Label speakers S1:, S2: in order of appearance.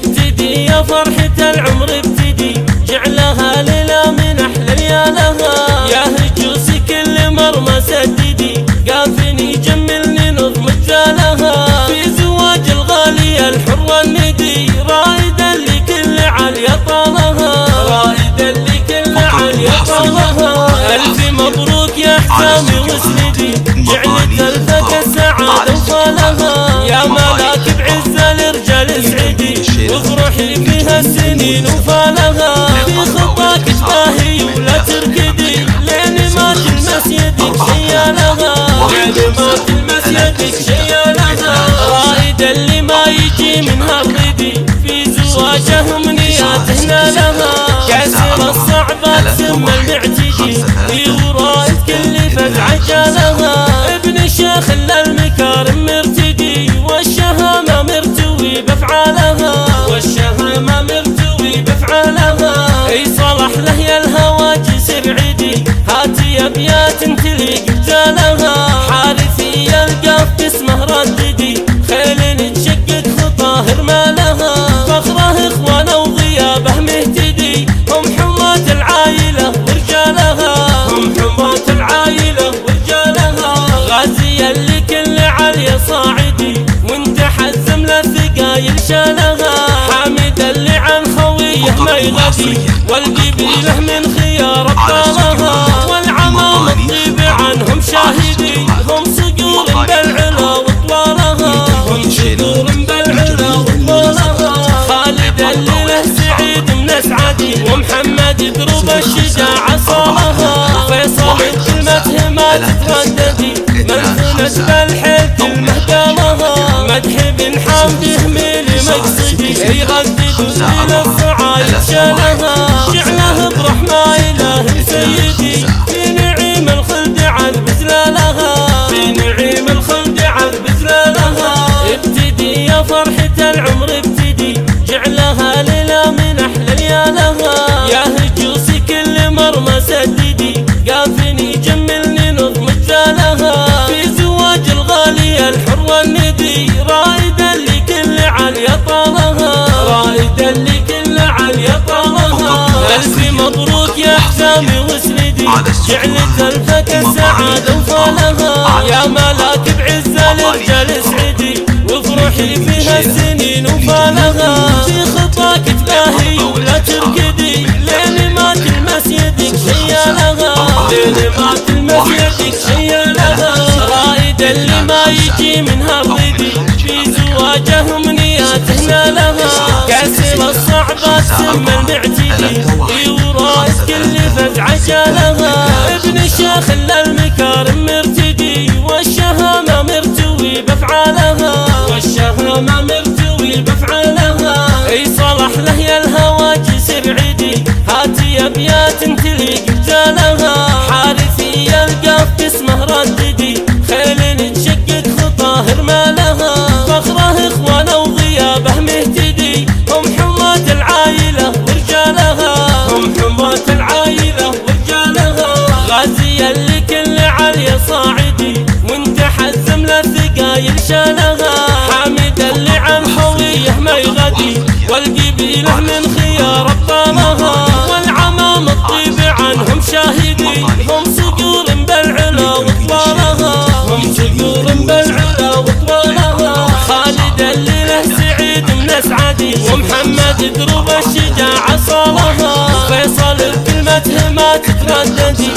S1: ابتدي يا فرحة العمر ابتدي، جعلها ليلة من أحلى ليالها. يا هجوسي كل مرمى سددي، قافني جملني نظم جالها. في زواج الغالية الحرة الندي، رائدا لكل عليا طالها، رائدا لكل عليا طالها. ألف مبروك يا حسامي وسندي، جعلت ألفك السعادة وفالها. يا ملاك بعز الرجال اسعدي، وافرحي فيها السنين وفالها. في خطاك تباهي ولا تركدي، لين ما تلمس يدك شيالها، لين ما تلمس يدك شيالها. رائدا اللي ما يجي منها الردي، في زواجه امنياتنا لها. كاسر الصعبات سم المعتدي، ورائد كل فزعة جالها. ابن الشيخ المكارم مرتدي، والشهامة مرتوي بافعالها، والشهامة مرتوي بافعالها. اي صلح له يا الهواجس ابعدي، هاتي ابيات تليق بجالها. حارثي القاف اسمه رددي، خيل تشقق خطاه رمالها. فخره اخوانه وغيابه مهتدي، هم حماة العايلة ورجالها، هم حماة العايلة ورجالها. غازيا لكل عليا صاعدي، وانت حزم للثقايل شالها. حامد اللي عن خويه ما يغدي، والقبيله من خيار ابطالها. والعمام الطيب عنهم شاهدي، هم صقور بالعلا وطوالها، هم صقور بالعلا وطوالها. خالد اللي له سعيد من اسعدي، ومحمد دروب الشجاعة صالها. فيصل كلمته ما تترددي، منثنت بالحيل كلمه قالها. مدح بن حمده ميلي مقصدي، يغدد وسيل الصعايد شالها. جعله برحمة إله سيدي، في نعيم الخلد عذب زلالها، في نعيم الخلد عذب زلالها. ابتدي يا فرحة العمر ابتدي، جعلها ليلة من أحلى ليالها. يا هجوسي كل مرمى سددي، قافني جملني نظم جالها. في زواج الغالية الحرة الندي، رائدا لكل عليا طالها، رائدا لكل عليا طالها. ألف مبروك يا حسامي وسندي، جعلت ألفك السعادة وفالها. يا ملاك بعز الرجال اسعدي، وافرحي فيها السنين وفالها. في خطاك تباهي ولا تركدي، لين ما تلمس يدك شيالها، لين ما تلمس يدك شيالها. رائد اللي ما يجي منها الردي، في زواجه امنياتنا لها. كاسر الصعبات سم المعتدي، ورائد كل فزعة جالها. ابن الشيخ المكارم مرتدي، والشهامة مرتوي بافعالها، والشهامة مرتوي بافعالها. اي صلح له يا الهواجس ابعدي، هاتي ابيات تليق بجالها. حارثي القاف اسمه رددي، خيل تشقق خطاه رمالها. فخره اخوانه وغيابه مهتدي، هم حماة العايلة ورجالها، هم حماة العايلة ورجالها. غازيا لكل عليا صاعدي، وانت حزم للثقايل شالها. حامد اللي عن خويه ما يغدي، والقبيله من خيار ابطالها. والعمام الطيب عنهم شاهدي، هم صقور بالعلا وطوالها، هم صقور بالعلا وطوالها. خالد اللي له سعيد من اسعدي، ومحمد دروب الشجاعة صالها. فيصل بكلمته ما تترددي،